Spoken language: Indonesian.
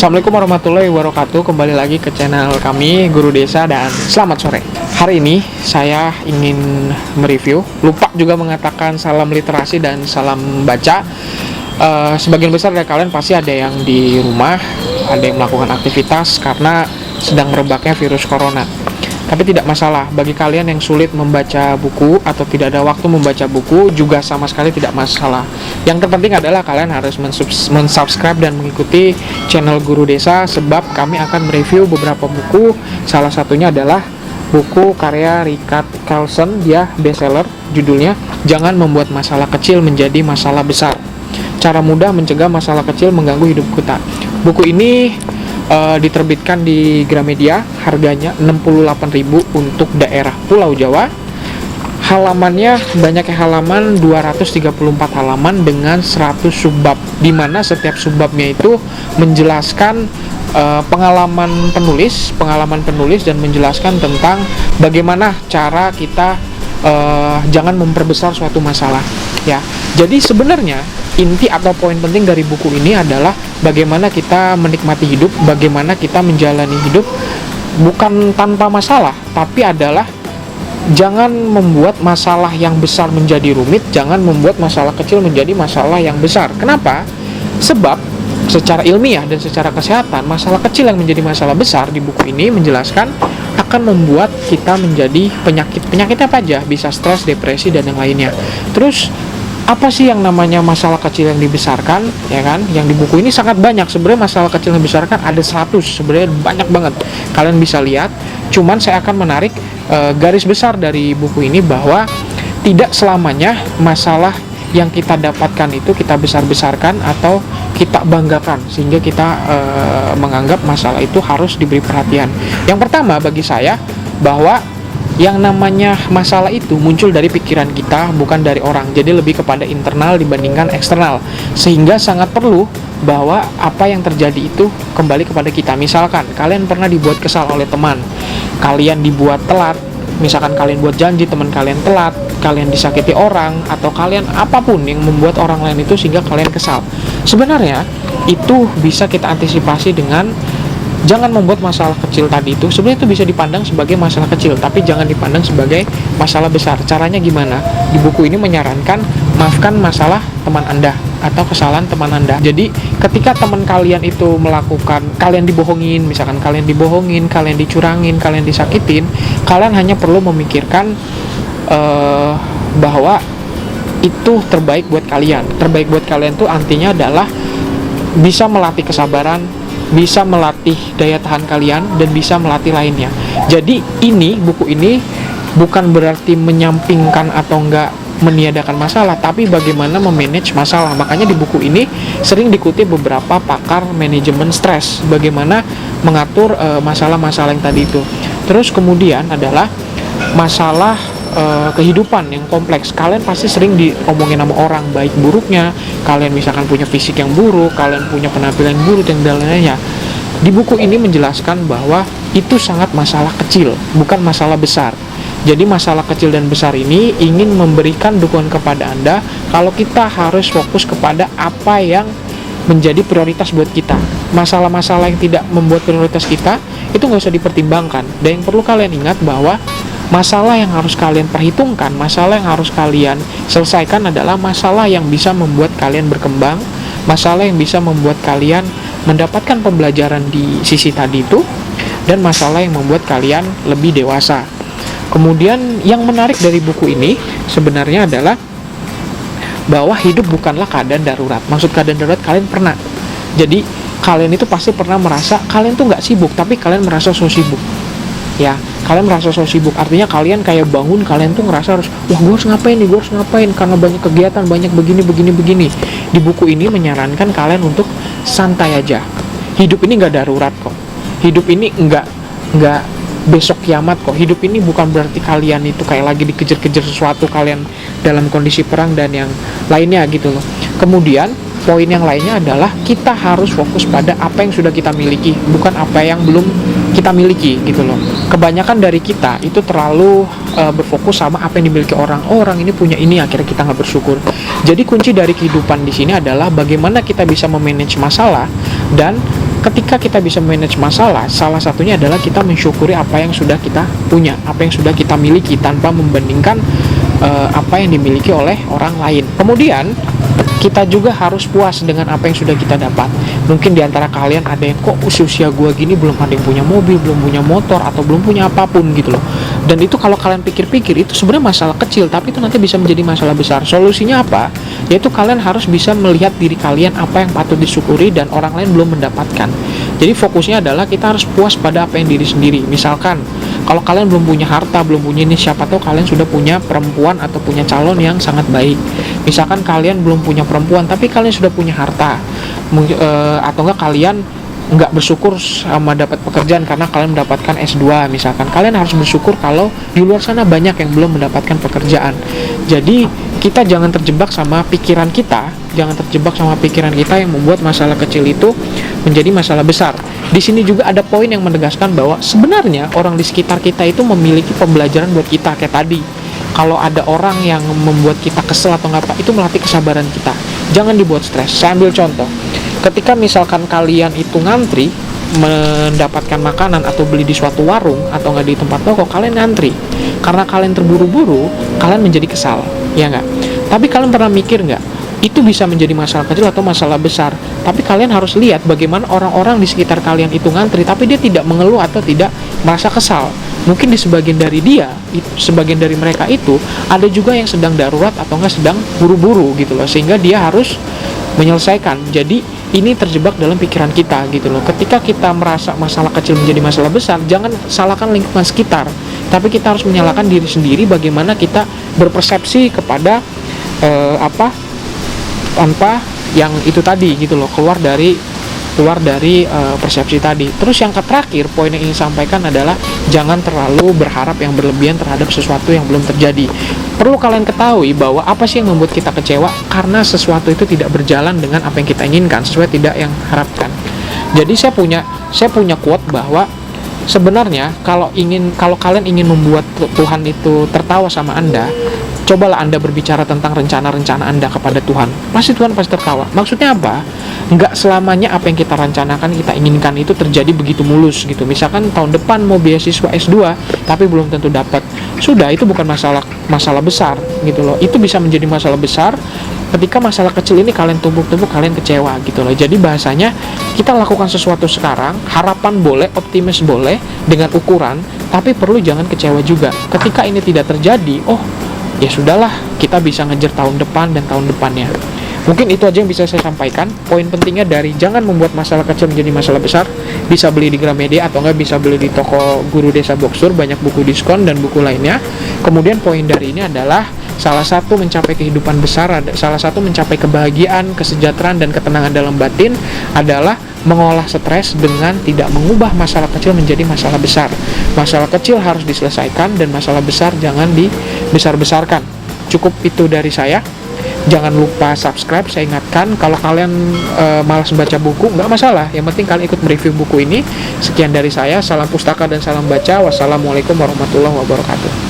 Assalamualaikum warahmatullahi wabarakatuh. Kembali lagi ke channel kami, Guru Desa, dan selamat sore. Hari ini saya ingin mereview, lupa juga mengatakan salam literasi dan salam baca. Sebagian besar dari kalian pasti ada yang di rumah, ada yang melakukan aktivitas karena sedang merebaknya virus corona. Tapi tidak masalah, bagi kalian yang sulit membaca buku atau tidak ada waktu membaca buku juga sama sekali tidak masalah. Yang terpenting adalah kalian harus mensubscribe dan mengikuti channel Guru Desa, sebab kami akan mereview beberapa buku. Salah satunya adalah buku karya Richard Carlson, dia bestseller, judulnya Jangan Membuat Masalah Kecil Menjadi Masalah Besar. Cara mudah mencegah masalah kecil mengganggu hidup kita. Buku ini diterbitkan di Gramedia, harganya 68.000 untuk daerah Pulau Jawa. Halamannya banyaknya halaman, 234 halaman dengan 100 subbab, di mana setiap subbabnya itu menjelaskan pengalaman penulis dan menjelaskan tentang bagaimana cara kita jangan memperbesar suatu masalah, ya. Jadi sebenarnya inti atau poin penting dari buku ini adalah bagaimana kita menikmati hidup, bagaimana kita menjalani hidup bukan tanpa masalah, tapi adalah jangan membuat masalah yang besar menjadi rumit, jangan membuat masalah kecil menjadi masalah yang besar. Kenapa? Sebab secara ilmiah dan secara kesehatan, masalah kecil yang menjadi masalah besar di buku ini menjelaskan akan membuat kita menjadi penyakitnya apa aja, bisa stres, depresi, dan yang lainnya. Terus apa sih yang namanya masalah kecil yang dibesarkan, ya kan? Yang di buku ini sangat banyak. Sebenarnya masalah kecil yang dibesarkan ada 100, sebenarnya banyak banget. Kalian bisa lihat. Cuman saya akan menarik garis besar dari buku ini bahwa tidak selamanya masalah yang kita dapatkan itu kita besar-besarkan atau kita banggakan sehingga kita menganggap masalah itu harus diberi perhatian. Yang pertama bagi saya bahwa yang namanya masalah itu muncul dari pikiran kita, bukan dari orang. Jadi lebih kepada internal dibandingkan eksternal. Sehingga sangat perlu bahwa apa yang terjadi itu kembali kepada kita. Misalkan kalian pernah dibuat kesal oleh teman, kalian dibuat telat, misalkan kalian buat janji teman kalian telat, kalian disakiti orang, atau kalian apapun yang membuat orang lain itu sehingga kalian kesal. Sebenarnya itu bisa kita antisipasi dengan jangan membuat masalah kecil tadi itu, sebenarnya itu bisa dipandang sebagai masalah kecil, tapi jangan dipandang sebagai masalah besar. Caranya gimana? Di buku ini menyarankan maafkan masalah teman Anda atau kesalahan teman Anda. Jadi ketika teman kalian itu melakukan, kalian dibohongin, misalkan kalian dibohongin, kalian dicurangin, kalian disakitin, kalian hanya perlu memikirkan bahwa itu terbaik buat kalian. Terbaik buat kalian itu artinya adalah bisa melatih kesabaran, bisa melatih daya tahan kalian, dan bisa melatih lainnya. Jadi buku ini bukan berarti menyampingkan atau enggak meniadakan masalah, tapi bagaimana memanage masalah. Makanya di buku ini sering dikutip beberapa pakar manajemen stres, bagaimana mengatur masalah-masalah yang tadi itu. Terus kemudian adalah masalah kehidupan yang kompleks. Kalian pasti sering diomongin sama orang baik buruknya, kalian misalkan punya fisik yang buruk, kalian punya penampilan buruk dan lainnya. Di buku ini menjelaskan bahwa itu sangat masalah kecil, bukan masalah besar. Jadi masalah kecil dan besar ini ingin memberikan dukungan kepada Anda kalau kita harus fokus kepada apa yang menjadi prioritas buat kita. Masalah-masalah yang tidak membuat prioritas kita itu nggak usah dipertimbangkan. Dan yang perlu kalian ingat bahwa masalah yang harus kalian perhitungkan, masalah yang harus kalian selesaikan adalah masalah yang bisa membuat kalian berkembang, masalah yang bisa membuat kalian mendapatkan pembelajaran di sisi tadi itu, dan masalah yang membuat kalian lebih dewasa. Kemudian yang menarik dari buku ini sebenarnya adalah bahwa hidup bukanlah keadaan darurat. Maksud keadaan darurat, kalian pernah. Jadi kalian itu pasti pernah merasa kalian tuh nggak sibuk, tapi kalian merasa so sibuk. Ya, kalian merasa so sibuk, artinya kalian kayak bangun, kalian tuh ngerasa harus, wah gue harus ngapain nih, gue harus ngapain, karena banyak kegiatan, banyak begini. Di buku ini menyarankan kalian untuk santai aja. Hidup ini nggak darurat kok. Hidup ini nggak besok kiamat kok. Hidup ini bukan berarti kalian itu kayak lagi dikejar-kejar sesuatu, kalian dalam kondisi perang dan yang lainnya gitu loh. Kemudian poin yang lainnya adalah kita harus fokus pada apa yang sudah kita miliki, bukan apa yang belum kita miliki gitu loh. Kebanyakan dari kita itu terlalu berfokus sama apa yang dimiliki orang. Oh, orang ini punya ini, akhirnya kita nggak bersyukur. Jadi kunci dari kehidupan di sini adalah bagaimana kita bisa memanage masalah dan ketika kita bisa manage masalah, salah satunya adalah kita mensyukuri apa yang sudah kita punya, apa yang sudah kita miliki, tanpa membandingkan apa yang dimiliki oleh orang lain. Kemudian kita juga harus puas dengan apa yang sudah kita dapat. Mungkin diantara kalian ada yang, kok usia gue gini belum ada yang punya mobil, belum punya motor, atau belum punya apapun gitu loh. Dan itu kalau kalian pikir-pikir, itu sebenarnya masalah kecil, tapi itu nanti bisa menjadi masalah besar. Solusinya apa? Yaitu kalian harus bisa melihat diri kalian apa yang patut disyukuri dan orang lain belum mendapatkan. Jadi fokusnya adalah kita harus puas pada apa yang diri sendiri. Misalkan kalau kalian belum punya harta, belum punya ini, siapa tahu kalian sudah punya perempuan atau punya calon yang sangat baik. Misalkan kalian belum punya perempuan tapi kalian sudah punya harta, atau enggak kalian nggak bersyukur sama dapat pekerjaan karena kalian mendapatkan S2 misalkan. Kalian harus bersyukur kalau di luar sana banyak yang belum mendapatkan pekerjaan. Jadi kita jangan terjebak sama pikiran kita, yang membuat masalah kecil itu menjadi masalah besar. Di sini juga ada poin yang menegaskan bahwa sebenarnya orang di sekitar kita itu memiliki pembelajaran buat kita. Kayak tadi, kalau ada orang yang membuat kita kesel atau nggak apa, itu melatih kesabaran kita. Jangan dibuat stres. Saya ambil contoh. Ketika misalkan kalian itu ngantri mendapatkan makanan atau beli di suatu warung atau nggak di tempat toko, kalian ngantri karena kalian terburu-buru, kalian menjadi kesal, ya nggak? Tapi kalian pernah mikir nggak, itu bisa menjadi masalah kecil atau masalah besar? Tapi kalian harus lihat bagaimana orang-orang di sekitar kalian itu ngantri, tapi dia tidak mengeluh atau tidak merasa kesal. Mungkin di sebagian dari mereka itu ada juga yang sedang darurat atau nggak sedang buru-buru gitu loh, sehingga dia harus menyelesaikan. Jadi ini terjebak dalam pikiran kita gitu loh. Ketika kita merasa masalah kecil menjadi masalah besar, jangan salahkan lingkungan sekitar, tapi kita harus menyalahkan diri sendiri bagaimana kita berpersepsi kepada tanpa yang itu tadi gitu loh, keluar dari persepsi tadi. Terus yang terakhir, poin yang ingin sampaikan adalah jangan terlalu berharap yang berlebihan terhadap sesuatu yang belum terjadi. Perlu kalian ketahui bahwa apa sih yang membuat kita kecewa? Karena sesuatu itu tidak berjalan dengan apa yang kita inginkan, sesuai tidak yang harapkan. Jadi saya punya quote bahwa sebenarnya kalau kalian ingin membuat Tuhan itu tertawa sama Anda, cobalah Anda berbicara tentang rencana-rencana Anda kepada Tuhan. Tuhan pasti tertawa. Maksudnya apa? Nggak selamanya apa yang kita rencanakan, kita inginkan itu terjadi begitu mulus gitu. Misalkan tahun depan mau beasiswa S2 tapi belum tentu dapat. Sudah, itu bukan masalah besar gitu loh. Itu bisa menjadi masalah besar ketika masalah kecil ini kalian tumpuk-tumpuk, kalian kecewa gitu loh. Jadi bahasanya kita lakukan sesuatu sekarang, harapan boleh, optimis boleh dengan ukuran, tapi perlu jangan kecewa juga. Ketika ini tidak terjadi, ya sudahlah, kita bisa ngejar tahun depan dan tahun depannya. Mungkin itu aja yang bisa saya sampaikan. Poin pentingnya dari jangan membuat masalah kecil menjadi masalah besar. Bisa beli di Gramedia atau nggak bisa beli di toko Guru Desa Bookstore, banyak buku diskon dan buku lainnya. Kemudian poin dari ini adalah salah satu mencapai kehidupan besar, salah satu mencapai kebahagiaan, kesejahteraan dan ketenangan dalam batin adalah mengolah stres dengan tidak mengubah masalah kecil menjadi masalah besar. Masalah kecil harus diselesaikan dan masalah besar jangan dibesar-besarkan. Cukup itu dari saya. Jangan lupa subscribe. Saya ingatkan, kalau kalian malas baca buku, nggak masalah, yang penting kalian ikut mereview buku ini. Sekian dari saya, salam pustaka dan salam baca. Wassalamualaikum warahmatullahi wabarakatuh.